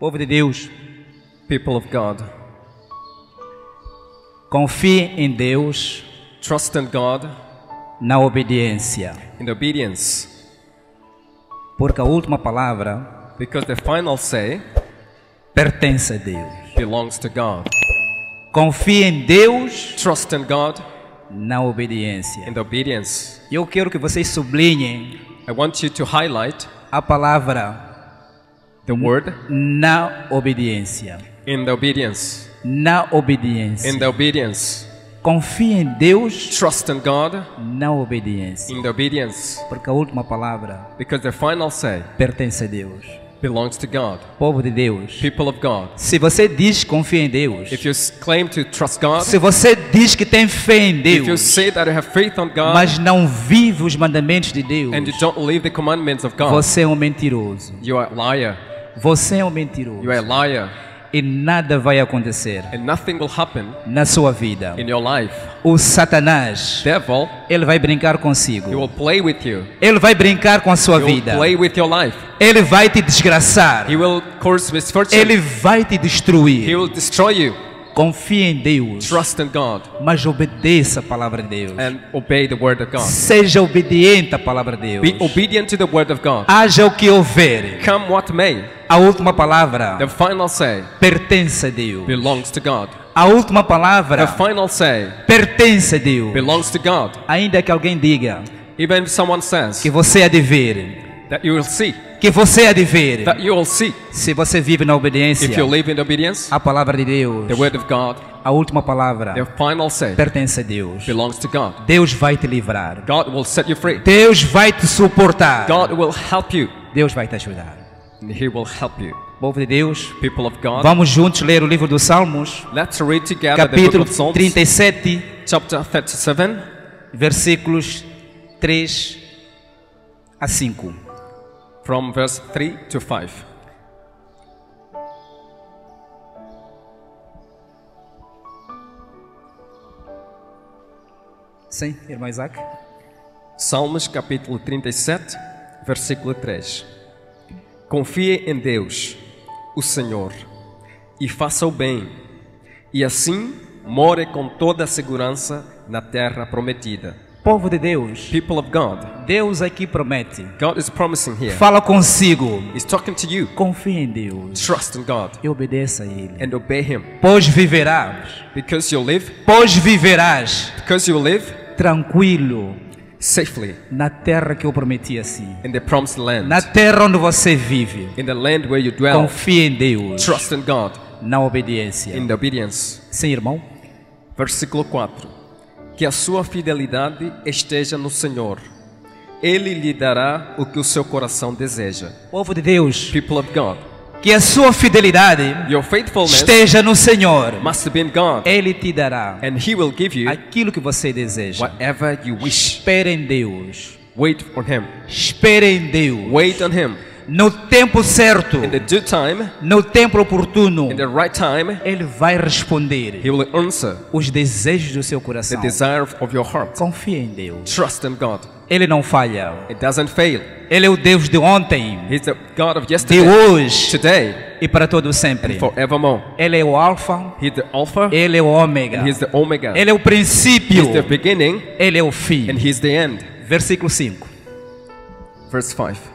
Povo de Deus, People of God, confie em Deus trust in God na obediência, in obedience, porque a última palavra because the final say pertence a Deus. belongs to God. Confie em Deus Trust in God na obediência. in obedience. Eu quero que vocês sublinhem I want you to highlight a palavra the word na obediência. in the obedience. Na obediência. In the obedience. Confie em Deus Trust in God na obediência, in the obedience, porque a última palavra because the final say pertence a Deus. belongs to God. Povo de Deus, People of God, se você diz que confia em Deus, if you claim to trust God, se você diz que tem fé em if you Deus, say that you have faith on God mas não vive os mandamentos de Deus, and you don't believe the commandments of God, você é um mentiroso. you are a liar. Você é um mentiroso. You are a liar, E nada vai acontecer and nothing will happen na sua vida. in your life. O Satanás, Devil, ele vai brincar he consigo. will play with you. Ele vai brincar com a sua He will vida. play with your life. Ele vai te desgraçar. He will cause misfortune. Ele vai te He destruir. will destroy you. Confie em Deus, Trust in God mas obedeça a palavra de Deus. and obey the word of God. Seja obediente à palavra de Be Deus. obedient to the word of God. Haja o que houver. Come what may, A última palavra the final say pertence a Deus. belongs to God. A última palavra The final say pertence a Deus. belongs to God. Ainda que alguém diga Even if someone says que você há de ver, that you will see, que você há de ver, that you will see, se você vive na obediência if you live in obedience, à palavra de Deus, the word of God, a última palavra the final say pertence a Deus. belongs to God. Deus vai te livrar. God will set you free. Deus vai te suportar. God will help you, Deus vai te ajudar. and He will help you. Povo de Deus, People of God, vamos juntos ler o livro dos Salmos, let's read together the book capítulo of Psalms, 37, chapter 37, versículos 3 a 5. from verse 3 to 5. Sim, irmão Isaac? Salmos capítulo 37, versículo 3. Confie em Deus, o Senhor, e faça o bem, e assim more com toda a segurança na terra prometida. Povo de Deus, People of God, Deus aqui promete. God is promising here. Fala consigo. He's talking to you. Confie em Deus Trust in God e obedeça a Ele. and obey Him, Pois viverás, because you live, tranquilo safely na terra que eu prometi assim. in the promised land, Na terra onde você vive. in the land where you dwell. Confie em Deus Trust in God na obediência. in the obedience. Sim, irmão? Versículo 4. Que a sua fidelidade esteja no Senhor. Ele lhe dará o que o seu coração deseja. Povo de Deus, People of God, que a sua fidelidade your faithfulness esteja no Senhor. must be in God, Ele te dará and He will give you aquilo que você deseja. whatever you wish. Espere em Deus. Wait on Him. Espere em Deus. Wait on Him. No tempo certo, In the due time, no tempo oportuno, in the right time, Ele vai responder He will answer os desejos do seu the coração. desire of your heart. Confie em Deus. Trust in God. Ele não falha. It doesn't fail. Ele é o Deus de ontem, He's the God of de yesterday, hoje today, e para todo sempre. forevermore. Ele é o Alfa, He's the Alpha, Ele é o Ômega. and He's the Omega. Ele é o princípio, He's the beginning, Ele é o fim. and He's the end. Versículo 5. Verse 5.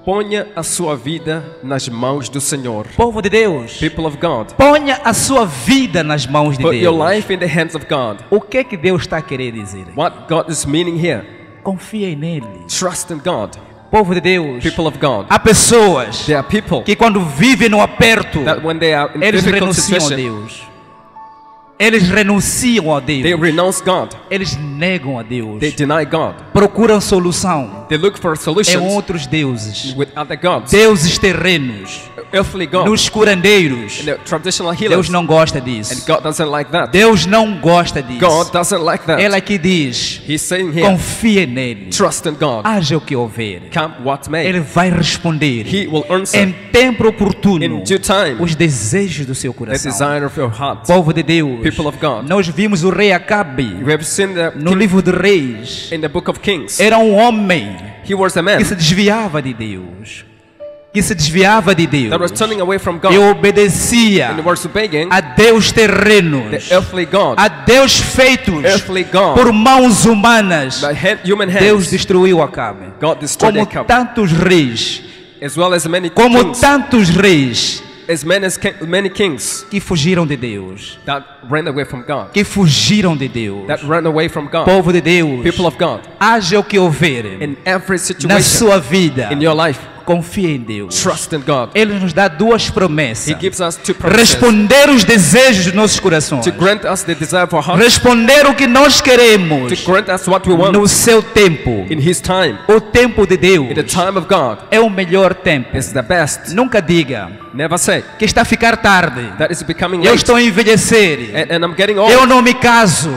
Ponha a sua vida nas mãos do Senhor. Povo de Deus, People of God, ponha a sua vida nas mãos de put your Deus. life in the hands of God. O que é que Deus está querendo dizer? What God is meaning here. Confie nele. Trust in God. Povo de Deus, People of God. há pessoas There are people que quando vivem no aperto, that when they are in eles difficult renunciam a situation, Deus. Eles renunciam a they Deus. renounce God. Eles negam a Deus. They deny God. Procuram solução They look for em solutions outros deuses. with other gods, Deuses terrenos, earthly gods, nos curandeiros. and the traditional Deus healers. não gosta And disso. God doesn't like that. Deus não gosta God disso. doesn't like that. Ele aqui diz, He's saying here, confie nele. trust in God. Haja o que houver. Come what may. Ele vai responder He will answer em tempo oportuno in due time os desejos do seu the coração. desire of your heart. Povo de Deus, People of God, nós vimos o rei Acabe we have seen the no livro de Reis. in the book of Kings. Era um homem He was a man que se desviava de Deus, que se desviava de Deus that was turning away from God e obedecia and was obeying a Deus terrenos, the earthly God, a Deus feitos earthly God, por mãos humanas, human Deus hands. destruiu Acabe. God destroyed Como Ahab, tantos reis, as well as many como kings, tantos reis as many kings que fugiram de Deus, that ran away from God, que fugiram de Deus. that ran away from God. Povo de Deus, People of God, haja o que houver in every na situation sua vida, in your life, confie em Deus. trust in God. Ele nos dá duas promessas: He gives us two promises responder os desejos dos nossos corações, to grant us the desire of our heart, responder o que nós queremos to grant us what we want no seu tempo. in His time. O tempo de Deus In the time of God é o melhor tempo. is the best. Nunca diga Never say que está a ficar tarde. that is becoming Eu late estou a envelhecer. and I'm getting old. Eu não me caso.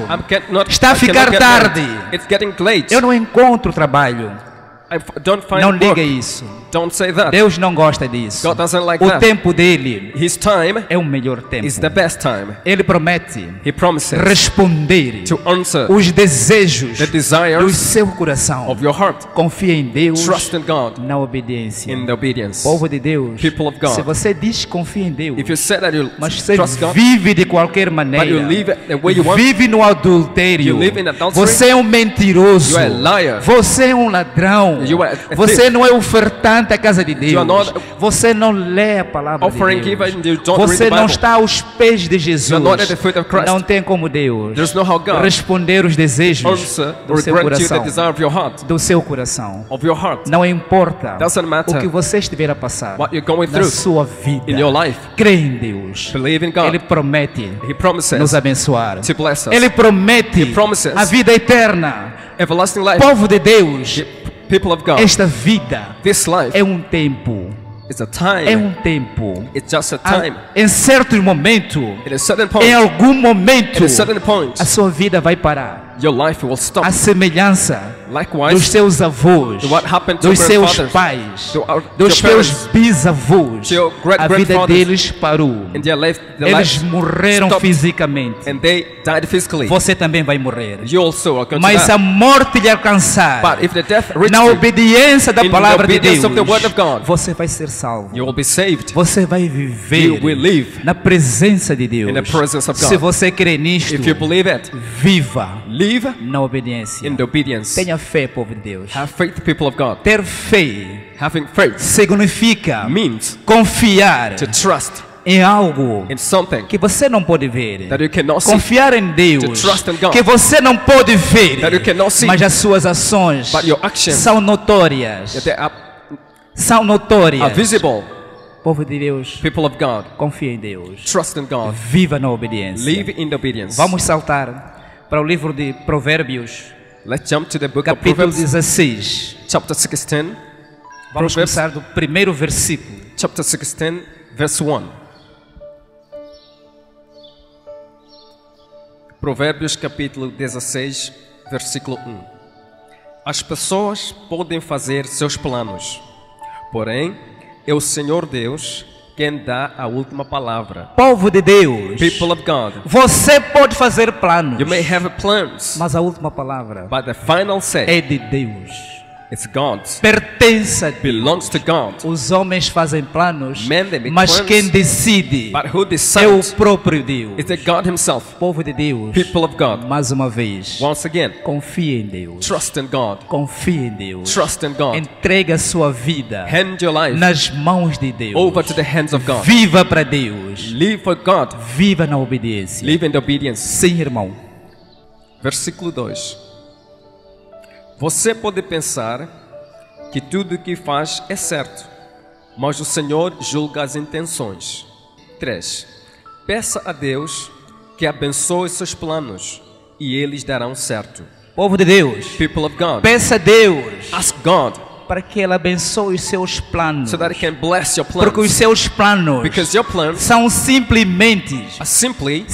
Está a I cannot ficar get tarde. married. It's getting late. Eu não encontro trabalho. Don't find Não work. diga isso. Don't say that. Deus não gosta disso. God doesn't like O that. tempo dele His time é o melhor tempo. is the best time. Ele promete He promises responder to answer os desejos the do desires seu coração. of your heart. Confia em Deus Trust in God na obediência. in the obedience. Povo de Deus, People of God. se você diz que confia em Deus, If you say that you mas você trust God, vive de qualquer but maneira, you live it the way you want, vive no adultério, You live in adultery, você é um mentiroso, you are a liar, você é um ladrão, you are a você thief, não é ofertante à casa de Deus, You are not você não lê a palavra offering de giver Deus, and you don't read você the não Bible. está aos pés de Jesus, You are not at the feet of Christ. não tem como Deus There's no how God responder os desejos answer do or seu grant you the coração, desire of your heart, do seu coração. of your heart, Não importa Doesn't matter o que você estiver a passar what you're going na through sua vida. in your life. Crê em Deus. Believe in Ele God. promete He nos promises abençoar. to bless us. Ele promete He promises a vida eterna. Everlasting life. Povo de Deus, People of God, esta vida this life é um tempo. is a É time. um tempo. It's just a Ah, time. Em certo momento, At a certain em point, algum momento, at a certain point, a sua vida vai parar. your life will stop. A semelhança dos Likewise, seus avós, what happened to dos seus grandfathers, pais, to our- dos to your seus bisavós, to your a vida great-grandfathers, deles parou. in their life, Eles morreram stopped. fisicamente. and they died physically. Você também vai morrer. You also are going Mas to a die. morte lhe alcançar, But if the death reaches na you, obediência da in the palavra de obedience Deus, of the word of God, você vai ser salvo. you will be saved. Você vai viver You will live na presença de Deus. in the presence of God. Se você crê nisto, If you believe it, viva live na obediência. in the obedience. Tenha fé, povo de Deus. Have faith, people of God. Ter fé Having faith significa means confiar to trust em algo in something que você não pode ver. that you cannot see, Confiar em Deus To trust in God. que você não pode ver, that you cannot see, mas as suas ações but your actions são notórias. that they São are notórias. visible. Povo de Deus, People of God, confie em Deus. trust in God. Viva na obediência. Live in obedience. Vamos saltar para o livro de Provérbios, Let's jump to the book of capítulo Proverbs, 16. chapter 16. Vamos Proverbs, começar do primeiro versículo. chapter 16, verse 1. Provérbios, capítulo 16, versículo 1. As pessoas podem fazer seus planos, porém, é o Senhor Deus quem dá a última palavra. Povo de Deus, People of God, você pode fazer planos, you may have plans, mas a última palavra but the final say, é de Deus. it's God's. Pertence a Deus. Belongs to God. Os homens fazem planos, Men, they make mas plans, quem decide But who é o decides próprio Deus. is the God Himself. Povo de Deus, People of God, mais uma vez, once again, confie em Deus. trust in God. Confie em Deus. Trust in God. Entrega a sua vida Hand your life nas mãos de Deus. over to the hands of God. Viva para Deus. Live for God. Viva na obediência. Live in obedience. Sim, irmão. Versículo 2. Você pode pensar que tudo o que faz é certo, mas o Senhor julga as intenções. 3. Peça a Deus que abençoe seus planos e eles darão certo. Povo de Deus, People of God, peça a Deus ask God para que Ele abençoe os seus planos. so that He can bless your Porque os plans. seus planos Because your plans são simplesmente are simply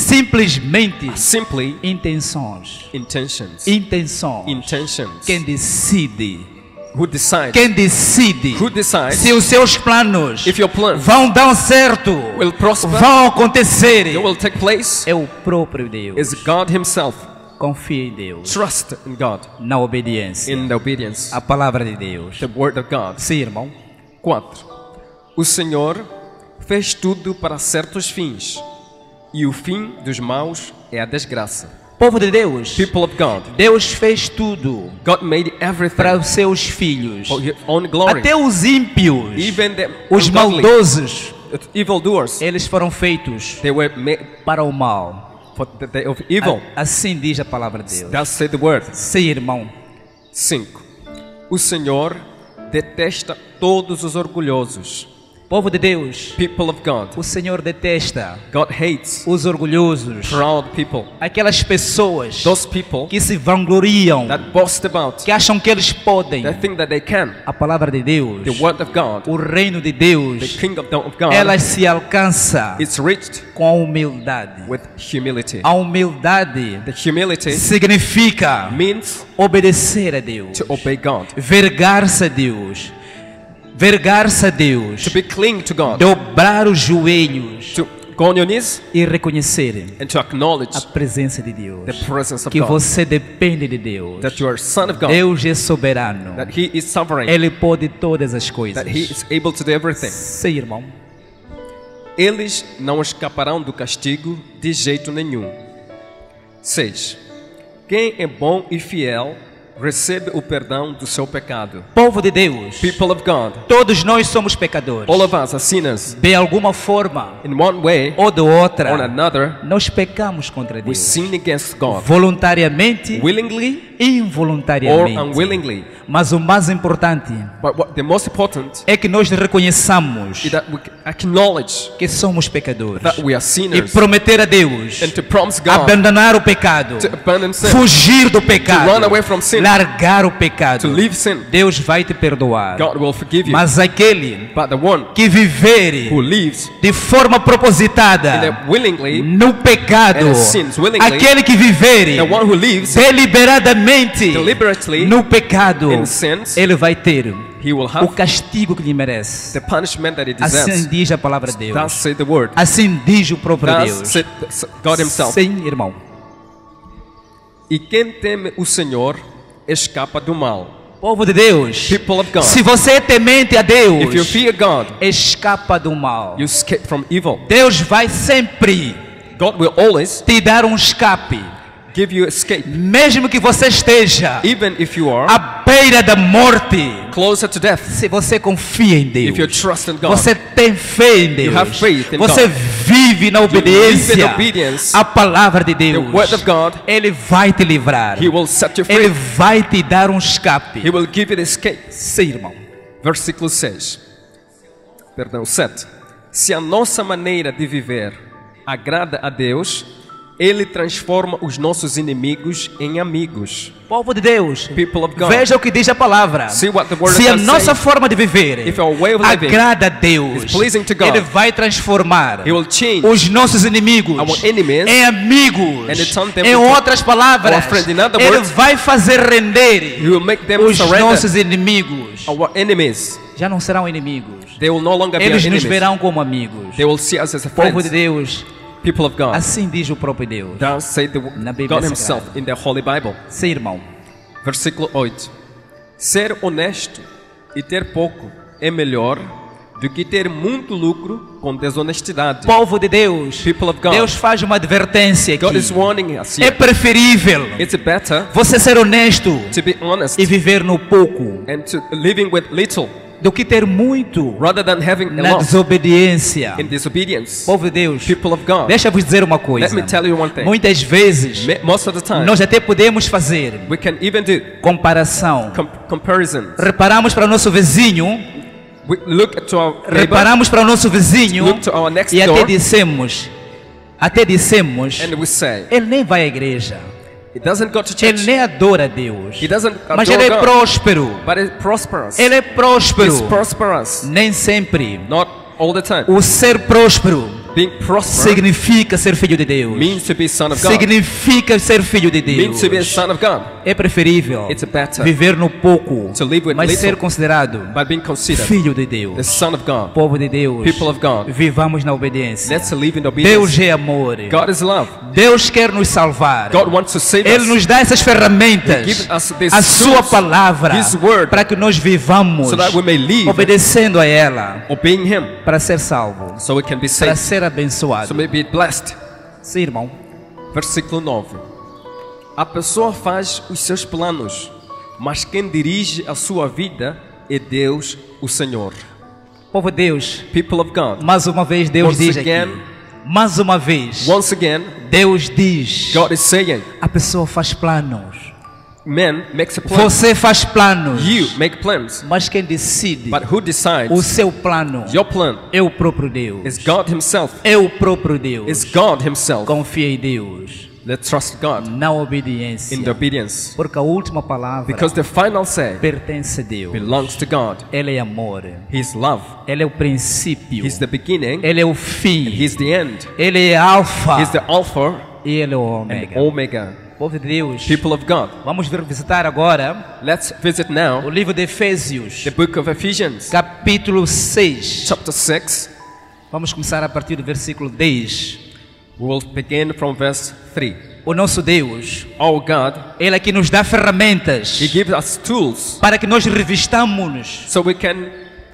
intenções. intentions. Intenções. Intentions. Quem decide? Who decides? Quem decide Who decides se os seus planos if your plans vão dar certo, will prosper, vão acontecer? they will take place? É o próprio Deus. Is God Himself. Confie em Deus. Trust in God, Na obediência. in obedience, A palavra de Deus. the Word of God. Sim, irmão. 4. O Senhor fez tudo para certos fins, e o fim dos maus é a desgraça. Povo de Deus, People of God, Deus fez tudo God made everything para os seus filhos. for His own glory. Até os ímpios, Even the os ungodly, maldosos, the evildoers, eles foram feitos they were made para o mal. for the day of evil. Assim diz a palavra de Deus. Thus said the word. Sim, irmão. 5. O Senhor detesta todos os orgulhosos. Povo de Deus, People of God, o Senhor detesta God hates os orgulhosos, proud people. aquelas pessoas Those people que se vangloriam, that boast about, que acham que eles podem. that think that they can. A palavra de Deus, The word of God, o reino de the Deus, kingdom of God, ela se alcança is reached com a humildade. with humility. A humildade The humility significa means obedecer a Deus, to obey God, vergar-se a Deus, vergar-se a Deus, to be clean to God, dobrar os joelhos to go on your knees e reconhecer and to acknowledge a presença de Deus, the presence of que God, você depende de Deus. that you are son of God, Deus é soberano, that He is sovereign, Ele pode todas as coisas. that He is able to do everything. Sim, irmão. Eles não escaparão do castigo de jeito nenhum. 6. Quem é bom e fiel recebe o perdão do seu pecado. Povo de Deus, People of God, todos nós somos pecadores. all of us are sinners. De alguma forma In one way ou de or outra, another, nós pecamos contra we Deus. sin against God, Voluntariamente willingly e or involuntariamente. unwillingly. Mas o mais importante But what the most important é que nós reconheçamos is that we acknowledge que somos pecadores that we are e sinners prometer a Deus and to promise God abandonar o pecado, to abandon sin, fugir do pecado, to run away from sin, largar o pecado. to leave sin. Deus vai te perdoar. God will forgive you. Mas aquele But the one que viver who lives de forma propositada in the willingly, no pecado, and sins willingly, aquele que viver the one who lives deliberadamente deliberately no pecado, in sins, ele vai ter he will o have castigo que lhe merece. the punishment that he Assim deserves. diz a palavra de Thus Deus. say the word. Assim diz o próprio Thus Deus. said God himself. Sim, irmão. E quem teme o Senhor escapa do mal. Povo de Deus, People of God, se você é temente a Deus, if you fear God, escapa do mal. you escape from evil. Deus vai sempre God will always te dar um escape, give you escape. mesmo que você esteja Even if you are à beira da morte. closer to death, Se você confia em if you Deus, trust in God, você tem fé em Deus, You have faith in você God. vive na live in obediência obedience à palavra de the Deus, word of God, Ele vai te livrar, He will set you Ele free. vai te dar um escape. He will give you the escape. Sim, irmão. Versículo 6. Perdão, 7. Se a nossa maneira de viver agrada a Deus, Ele transforma os nossos inimigos em amigos. Povo de Deus, People of God, veja o que diz a palavra. see what the word Se of a God nossa says. forma de viver If our way of living agrada a Deus, is pleasing to God, Ele vai transformar He will change os nossos inimigos our enemies em amigos. and turn them Em into outras palavras, our friend. In other Ele words, vai fazer render He will make them os surrender nossos inimigos. our enemies. Já não serão inimigos. They will no longer be our Eles nos enemies. verão como amigos. They will see us as a Povo de friends. Deus, People of God. assim diz o próprio Deus. Thus say the Na Bíblia God Himself Sagrada. in the Holy Bible. Sim, irmão. Versículo 8. Ser honesto e ter pouco é melhor do que ter muito lucro com desonestidade. Povo de Deus, People of God. Deus faz uma advertência God is aqui. warning us É here. preferível It's better você ser honesto to be honest e viver no pouco and to living with little do que ter muito rather than having a na lot desobediência. in disobedience. Povo de Deus, People of God. deixa eu vos dizer uma coisa. Let me tell you one thing. Muitas vezes Most of the time, nós até podemos fazer we can even do comparação. comparisons. Reparamos para o nosso vizinho, We look to our neighbor, reparamos para o nosso vizinho look to our next e door, até dissemos, and we say, ele nem vai à igreja, he doesn't go to ele church, nem adora a Deus, he doesn't mas adore ele é God, próspero, but he's prosperous. ele é He's próspero. prosperous. Nem sempre Not all the time. o ser próspero Being prosperous significa ser filho de Deus. means to be son of God. Significa ser filho de Deus. Means to be a son of God. É preferível It's better viver no pouco, to live with mas little, ser considerado by being considered filho de the Deus. son of God. Povo de Deus, People of God. vivamos na obediência. Let's live in obedience. Deus é amor. God is love. Deus quer nos salvar. God wants to save Ele us. nos dá essas He ferramentas, gives us this a sua tools, palavra, His word, para que nós vivamos so that we may live obedecendo a ela, obeying Him, para ser salvo, so we can be para saved, ser abençoado. so we may be blessed. Sim, irmão. Versículo 9. A pessoa faz os seus planos, mas quem dirige a sua vida é Deus, o Senhor. Povo de Deus, People of God. mais uma vez Deus Once diz again, aqui. Mais uma vez, Once again, Deus diz. God is saying, A pessoa faz planos. man makes a plan. Você faz planos. You make plans. Mas quem decide But who o decides? seu plano Your plan é o próprio Deus. is God Himself. É o próprio Deus. Is God Himself. Confia em Deus. Let's trust God Na obediência. in the obedience. Porque a última palavra Because the final say pertence a Deus. belongs to God. Ele é amor. He's love. Ele é o princípio. He's the beginning. Ele é o fim. He's the end. Ele é alfa. He's the Alpha E ele é o and ômega. Omega. Povo de Deus. People of God. Vamos visitar agora Let's visit o now livro de Efésios, the book of Ephesians, capítulo 6. chapter 6. Vamos começar a partir do versículo 10. We'll begin from verse 3. O nosso Deus, Our God, Ele é que nos dá ferramentas He gives us tools para que nós revistamos, so we can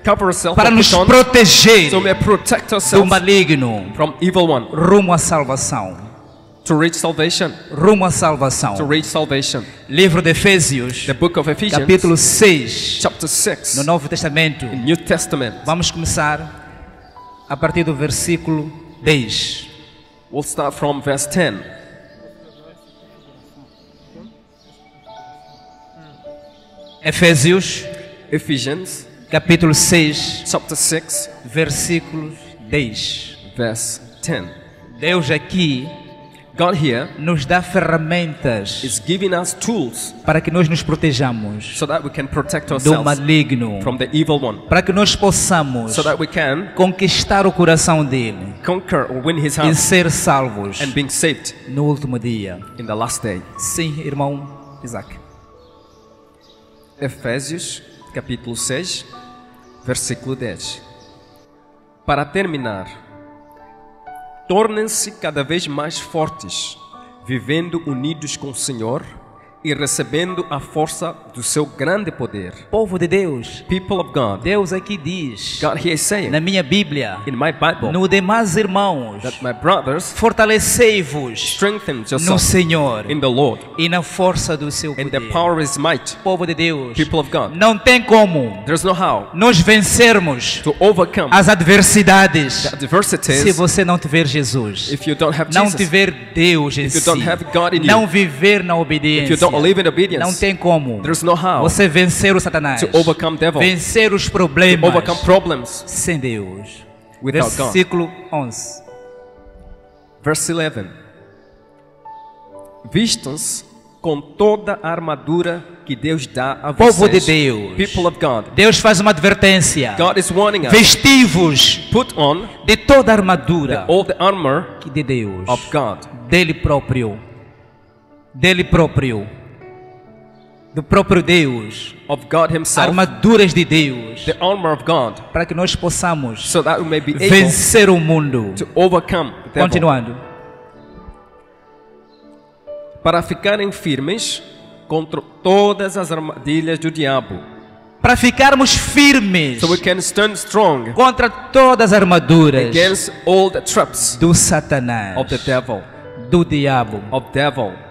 cover ourselves, para or nos put on, proteger so we may protect do ourselves maligno, from evil one, rumo à salvação. to reach salvation, Rumo à to salvação. reach salvation. Livro de Efésios, The book of Ephesians, capítulo 6, chapter 6, no Novo Testamento. in New Testament. Vamos começar a partir do versículo 10. We'll start from verse 10. Efésios, Ephesians, capítulo 6, chapter 6, versículos 10. verse 10. Deus aqui God here nos dá ferramentas is giving us tools para que nós nos protejamos so that we can protect do ourselves maligno, from the evil one, para que nós possamos so that we can conquistar o coração dele conquer or win His e heart ser salvos and being saved no último dia. in the last day. Sim, irmão Isaac. Efésios, capítulo 6, versículo 10. Para terminar, tornem-se cada vez mais fortes, vivendo unidos com o Senhor e recebendo a força do seu grande poder. Povo de Deus, People of God, Deus aqui diz, God here is saying na minha Bíblia, in my Bible no demais irmãos, that my brothers, fortalecei-vos strengthen no yourself Senhor in the Lord e na força do seu and the poder. power of His might. Povo de Deus, People of God, não tem como there's no how nós vencermos to overcome as adversidades the se adversities você não tiver Jesus, if you don't have não Jesus. tiver Deus em If you si, don't have God in you, não viver na If you obediência, don't live in não obedience, tem como there's no how você vencer o Satanás, to overcome devil, vencer os to problemas overcome problems sem Deus. without God. Versículo 11. Verse 11. Vistam-se com toda a armadura que Deus dá a Povo de vocês. Deus, People of God, Deus faz uma advertência. God is warning us. Vestivos Put on de toda a armadura all the armor que de Deus, of God, dele próprio, do próprio Deus, of God Himself, armaduras de Deus, the armor of God, para que nós possamos so that we may be able vencer o mundo. to overcome the devil. Continuando. Para ficarem firmes contra todas as armadilhas do diabo, Para ficarmos firmes so we can stand strong contra todas as armaduras against all the traps do Satanás, of the devil, do diabo.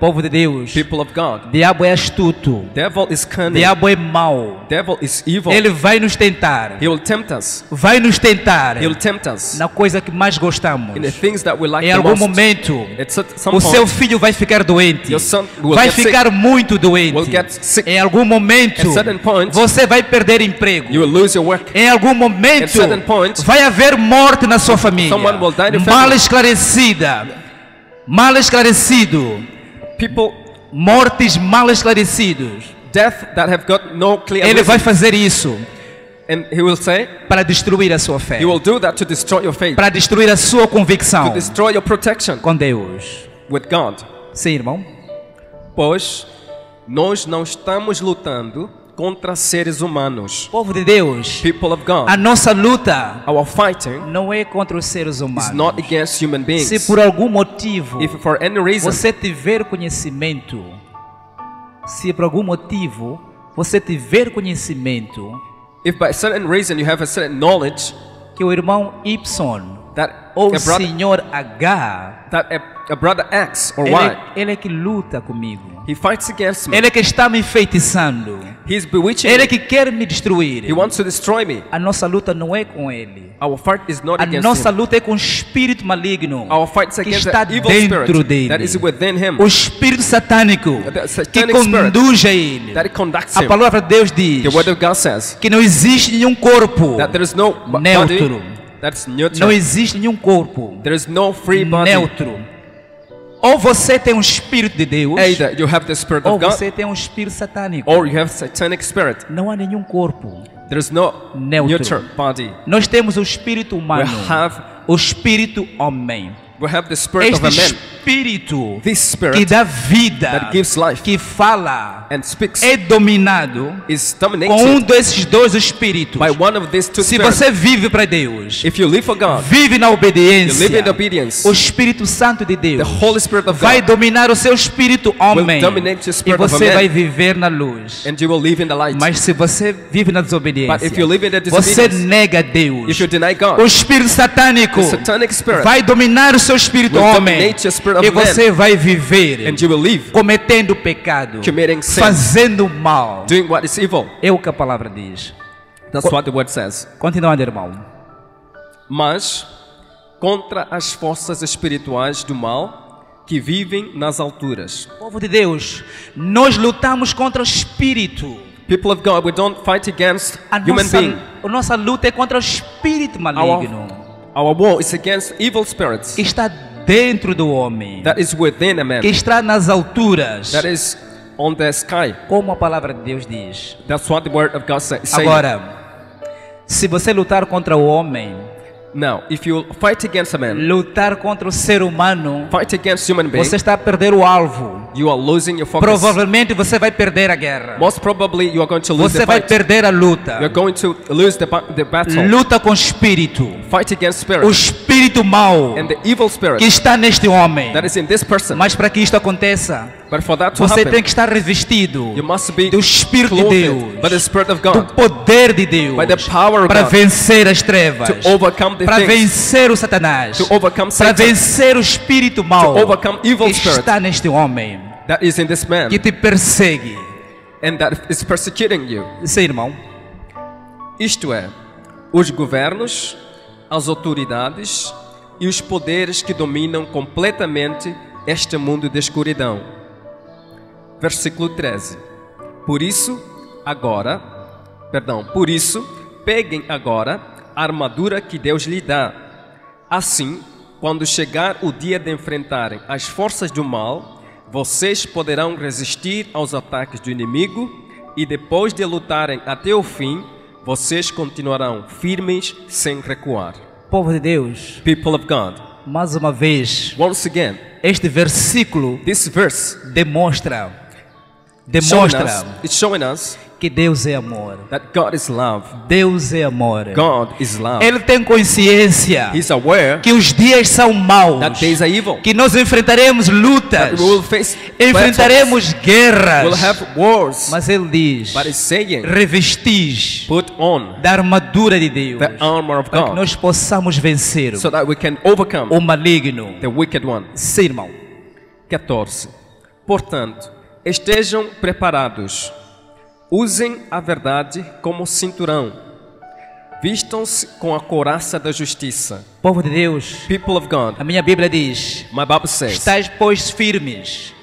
Povo de Deus, people of God. diabo é astuto, Devil is cunning. diabo é mau. Devil is evil. Ele vai nos tentar, He will tempt us. vai nos tentar He will tempt us na coisa que mais gostamos. in the things that we like Em the algum most. momento, At some o seu point, filho vai ficar doente, your son will vai get sick. ficar muito doente. Will get sick. Em algum momento, At certain point, você vai perder emprego. you will lose your work. Em algum momento, At certain point, vai haver morte na sua família. someone will die in your Mal family. esclarecida, mal esclarecido, People, mortes mal esclarecidos. death that have got no clear Ele reason. vai fazer isso. And he will say, para destruir a sua fé, he will do that to destroy your faith, para destruir a sua convicção to destroy your protection com Deus. with God. Sim, irmão? Pois nós não estamos lutando contra seres humanos. Povo de Deus, People of God, a nossa luta our fighting não é contra os seres is humanos. not against human Se beings. por algum motivo If for any reason, você tiver conhecimento, se por algum motivo você tiver conhecimento if by a certain reason you have a certain knowledge que o irmão Y that ou a o brother, senhor H, a brother X or Y, ele é que luta comigo, he fights against me, ele é que está me enfeitiçando, he's bewitching ele é me, que quer me destruir. he wants to destroy me. A nossa luta não é com ele. Our fight is not A against nossa him. luta é com o espírito maligno Our fight is que against está the evil dentro spirit dele. that is within him, O espírito satânico The que satanic spirit conduz a ele. that conducts A him. palavra de Deus diz The word of God says que não existe nenhum corpo that there is no neutro. body that's neutral. Não existe nenhum corpo There is no free body. neutro. Ou você tem um espírito de Deus, Either you have the spirit ou of God você tem um espírito satânico. or you have satanic spirit. Não há nenhum corpo. There is no Neutral. neutral body. Nós temos o espírito We humano, have o espírito homem. the spirit of Este a man. espírito This que spirit dá vida, that gives life que fala, and speaks é dominado is com dominated desses dois espíritos. by one of these two Se spirits. você vive para Deus, If you live for God, vive na you obediência, live in obedience, o Espírito Santo de the Deus Holy Spirit of vai God, dominar o seu espírito homem dominate your e spirit of a você man. vai viver na luz. and you will live in the light. Mas se você vive na But desobediência, if you live in the você disobedience, nega Deus. if you deny O God, espírito satânico the satanic spirit vai dominar o seu espírito will homem dominate your spirit of e man, você vai viver and you will live cometendo pecado, committing sin, fazendo mal. doing what is evil. É o que a palavra diz. That's what the word says. Continuando, irmão. Mas contra as forças espirituais do mal que vivem nas alturas. Povo de Deus, nós lutamos contra o espírito. People of God, we don't fight against human being. A nossa luta é contra o espírito maligno Our war is against evil spirits que está dentro do homem, that is within a man, que está nas alturas, that is on the sky. como a palavra de Deus diz. That's what the word of God says. Agora, se você lutar contra o homem, Now, if you fight against a man, lutar contra o ser humano, fight against human being, você está a perder o alvo. you are losing your focus. Provavelmente você vai perder a guerra. Most probably you are going to lose Você the vai fight. perder a luta. You're going to lose the battle. Luta com o espírito. Fight against O spirit espírito mau and the evil que spirit está neste homem. that is in this person. Mas para que isto aconteça, But for that to você happen, tem que estar revestido you must be do Espírito de clothed Deus, by the Spirit of do God poder de Deus, by the power of para God, vencer as trevas, to overcome the para things, vencer o Satanás, to overcome para Satan, vencer o espírito mau to overcome evil que spirit está neste homem, that is in this man que te persegue. and that is persecuting you. Sim, irmão. Isto é, os governos, as autoridades e os poderes que dominam completamente este mundo de escuridão. Versículo 13. Por isso, peguem agora a armadura que Deus lhe dá. Assim, quando chegar o dia de enfrentarem as forças do mal, vocês poderão resistir aos ataques do inimigo e depois de lutarem até o fim, vocês continuarão firmes sem recuar. Povo de Deus, People of God, mais uma vez, once again, este versículo this verse demonstra it's showing us que Deus é amor. that God is love. Deus é amor. God is love. Ele tem consciência He's aware que os dias são maus, that days are evil. que nós enfrentaremos lutas, That we will face enfrentaremos battles. guerras. We'll have wars. Mas ele diz: But it's saying, revestis put on da armadura de Deus, the armor of para que God nós possamos vencer so that we can overcome o maligno. the wicked one. Sim, irmão. 14. Portanto, estejam preparados. Usem a verdade como cinturão. Vistam-se com a couraça da justiça. Povo de Deus, People of God, a minha Bíblia diz: my Bible says, estais, pois, firmes.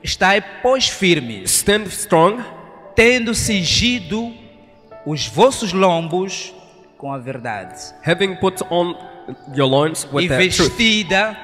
Estai, pois, firmes, stand strong, tendo cingido os vossos lombos com a verdade, having put on your loins with e the truth, vestida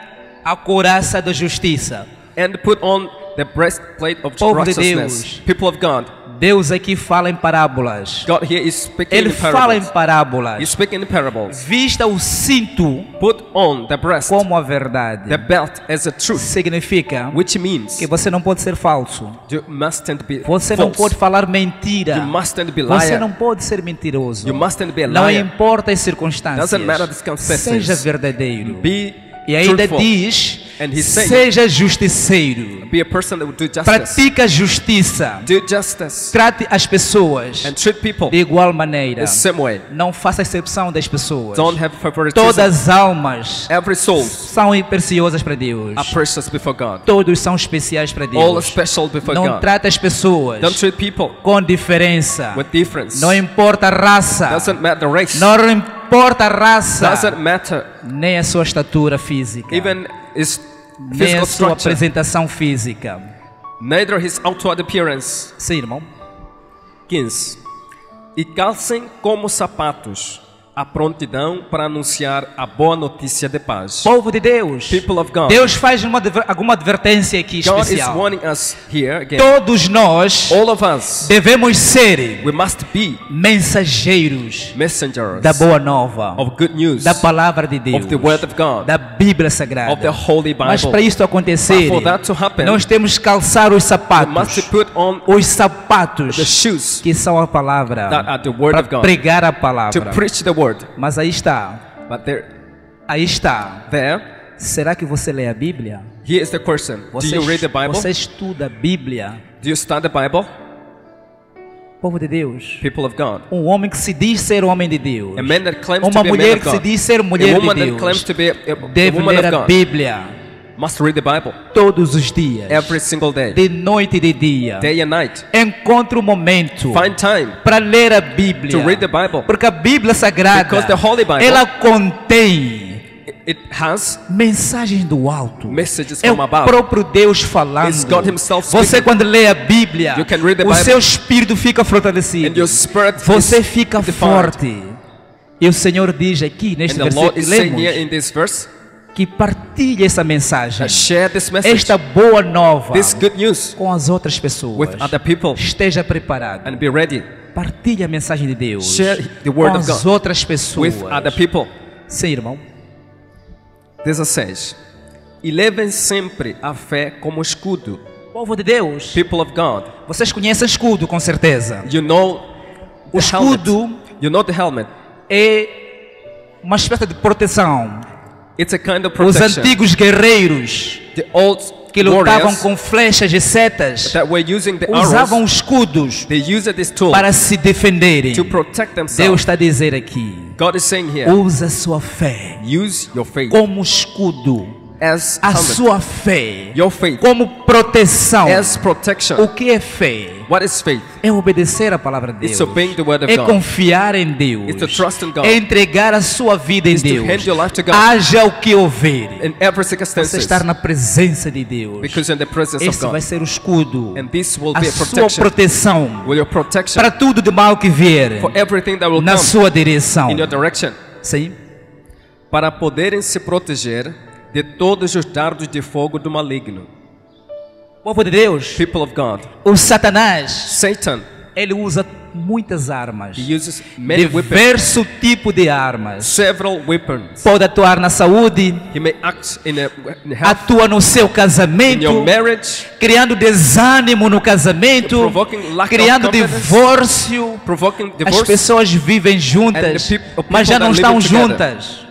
a couraça da justiça. and put on the breastplate of Povo de righteousness. Deus. People of God, Deus aqui fala em parábolas. God here is speaking Ele in fala em parables. parábolas. He's speaking in parables. Vista o cinto Put on the breast, como a verdade. the belt as a truth, Significa which means que você não pode ser falso. you mustn't be Você não pode false. falar mentira. You mustn't be Você liar. não pode ser mentiroso. You mustn't be a Não liar. importa as circunstâncias. Doesn't matter the circumstances. Seja verdadeiro. Be E ainda truthful. diz, And he's saying, seja justiceiro. be a person that will do justice. Pratica a justiça. Do justice Trate as pessoas and treat people de igual maneira. the same way. Não faça exceção das pessoas. Don't have favoritism. Todas as almas Every soul são preciosas para Deus. are precious before God. Todos são especiais para All are Deus. special before Não God. trate as pessoas Don't treat people com diferença. with difference. Não importa a raça. Doesn't matter race. Não importa a raça. Doesn't matter Nem a sua estatura física. even his Nem physical a sua structure. apresentação física. Neither his outward appearance. Sim, irmão. 15. E calcem como sapatos a prontidão para anunciar a boa notícia de paz. Povo de Deus. People of God. Deus faz alguma advertência aqui God is especial. warning us here again. Todos nós All of us, devemos ser we must be mensageiros messengers da boa nova, of good news, da palavra de Deus, of the word of God, da Bíblia Sagrada. of the Holy Mas Bible. para isto acontecer, But for that to happen, nós temos que calçar os We sapatos, must put on os the sapatos shoes que são a palavra, that are the word of para God, pregar a to palavra. preach the word. Mas aí está, But aí está. there, Será que você lê a Bíblia? here is the question. Do you read the Bible? Você estuda a Bíblia? Do you study the Bible? Povo de Deus. People of God. Homem que se diz ser homem de Deus. A man that claims Uma to be a man mulher of que se God. diz ser A mulher woman de that Deus. claims to be a Deve woman ler of a God Bíblia must read the Bible todos os dias. every single day, De noite e de dia. day and night. Encontre um momento Find time para ler a Bíblia. to read the Bible. Porque a Bíblia Sagrada, Because the Holy Bible, ela contém it has mensagens do alto. messages É from o above. próprio Deus falando. It's God himself Você speaking. quando lê a Bíblia, You can read the o Bible. seu espírito fica fortalecido. And your spirit Você is fica defined. forte. E o Senhor diz aqui neste And the versículo Lord que is saying lemos here in this verse, que partilhe essa mensagem, share this message, esta boa nova this good news com as outras pessoas. with other people Esteja preparado. and be ready. Partilhe a mensagem de Deus Share the word com of as God outras pessoas. with other people. Sim, irmão. 16. E levem sempre a fé como escudo. Povo de Deus, People of God, vocês conhecem escudo com certeza. you know O the helmet. escudo You know the helmet. é uma espécie de proteção. It's a kind of Os protection. antigos guerreiros The old que lutavam warriors com flechas e setas that were using the usavam arrows, escudos they used this tool para se defenderem. to protect Deus themselves. está a dizer aqui: God is saying here, usa a sua fé use your faith como escudo, as a helmet. sua fé Your faith como proteção. as protection. O que é fé? What is faith? É obedecer a palavra de It's Deus. obeying the word of É God. confiar em Deus. It's to trust in God. É entregar a sua vida em It's to Deus. hand your life to God. Haja o que houver. In every Você circumstance, estar na presença de Deus. because in the presence of Esse vai God, ser o escudo, and this will a be a sua protection. proteção Will your protection para tudo de mal que vier for everything that will na come sua direção. in your direction, Sim. para poderem se proteger de todos os dardos de fogo do maligno. Povo de Deus, People of God, o Satanás, Satan, ele usa muitas armas. he uses many weapons, Diverso tipo de armas. several weapons. Pode atuar na saúde, He may act in health, atua no seu in casamento, your marriage, criando desânimo no casamento, provoking lack criando of confidence, divórcio. provoking As divorce. pessoas vivem And juntas, the people mas já that não live estão together. juntas.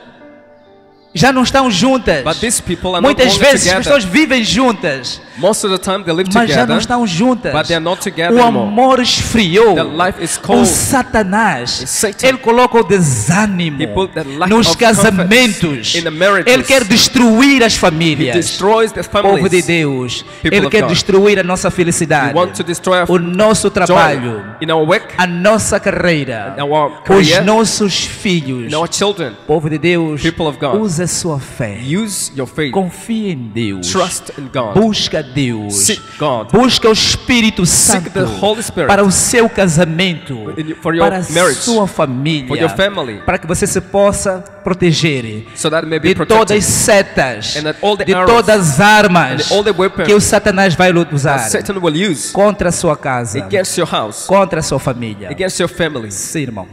Já não estão juntas. But these people are not Muitas only vezes as together. pessoas vivem juntas, Most of the time they live mas já together, não estão juntas. but they are not together O anymore. amor esfriou. Their life is O cold. Satanás, It's Satan. ele coloca o desânimo He put the lack nos of casamentos. confidence in the marriages. Ele quer destruir as He famílias. destroys the Povo de families. Deus, People ele of quer God. destruir a nossa felicidade, We want to destroy our o nosso trabalho, joy in our work, a nossa carreira, in our os career, nossos filhos. in our children. Povo de Deus, People of God. use a sua fé. Use your faith. Confie em Deus. Trust in God. Busca Deus. Seek God. Busca o Espírito Seek Santo the Holy Spirit. para o seu casamento, For your para a marriage. sua família, For your family. para que você se possa proteger So that it may be de protected. todas as setas, And that all the de arrows todas as armas and all the weapons que o Satanás vai usar that Satan will use contra a sua casa, against your house, contra a sua família. against your family. Sim, irmão.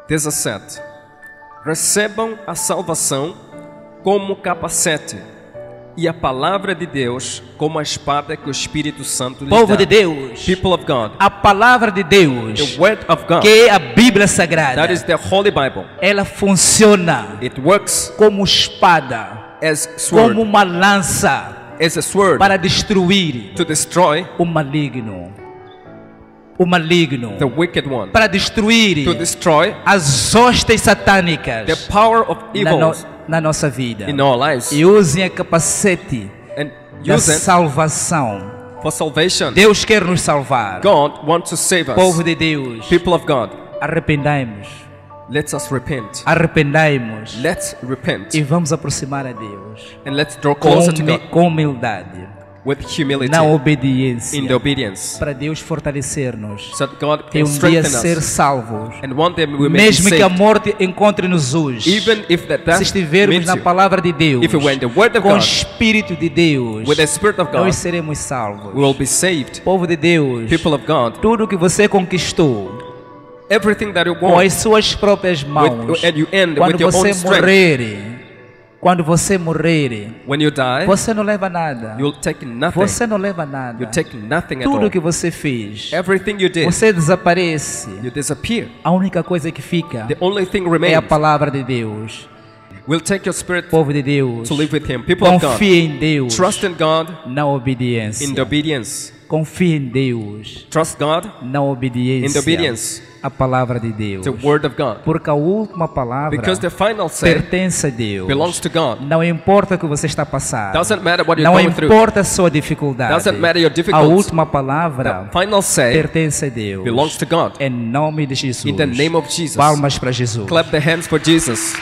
17. Recebam a salvação como capacete e a palavra de Deus como a espada que o Espírito Santo lhes Povo dá. de Deus, People of God, a palavra de Deus, the word of God, que é a Bíblia Sagrada, that is the Holy Bible. ela funciona It works como espada, as como sword, uma lança as a sword para destruir to destroy o maligno. O maligno. the wicked one, Para destruir to destroy as hostes satânicas the power of evil na nossa vida. in our lives, E usem a capacete and da use it salvação. for salvation. Deus quer nos salvar. God wants to save us. Povo de Deus, People of God, arrependai-nos. let us repent. Arrependai-nos. Let's repent E vamos aproximar a Deus and let's draw com, closer to God com humildade, with humility, na obediência, in the obedience, para Deus fortalecer-nos so that God e can um dia strengthen ser us. salvos. And one day we may be Mesmo que a saved, morte encontre-nos hoje, even if that se death estivermos meets na you. palavra de Deus, If we were in the Word of com o God, Espírito de Deus, with the Spirit of God, nós seremos salvos. we will be saved. Povo de Deus, People of God, tudo que você conquistou everything that you com want, as suas próprias mãos, and you end quando with your você own strength. morrer, When you die, você não leva nada. you'll take nothing. Você não leva nada. You take nothing at Tudo all. que você fez, Everything you did, você desaparece. you disappear. A única coisa que fica The only thing é a remains. palavra de Deus. Will take your spirit Povo de Deus, to live with Him. People of God, confie em Deus trust in God na obediência. in the obedience. Confie em Deus Trust God na obediência. in the obedience. A palavra de Deus. The Word of God. Porque a última palavra Because the final say pertence a Deus. belongs to God. Não importa o que você está passando. Doesn't matter what you're Não going through. importa a sua dificuldade. Doesn't matter your A difficulties. última palavra The final say pertence a Deus. belongs to God. Em nome de Jesus. In the name of Jesus. Palmas para Jesus. Clap the hands for Jesus.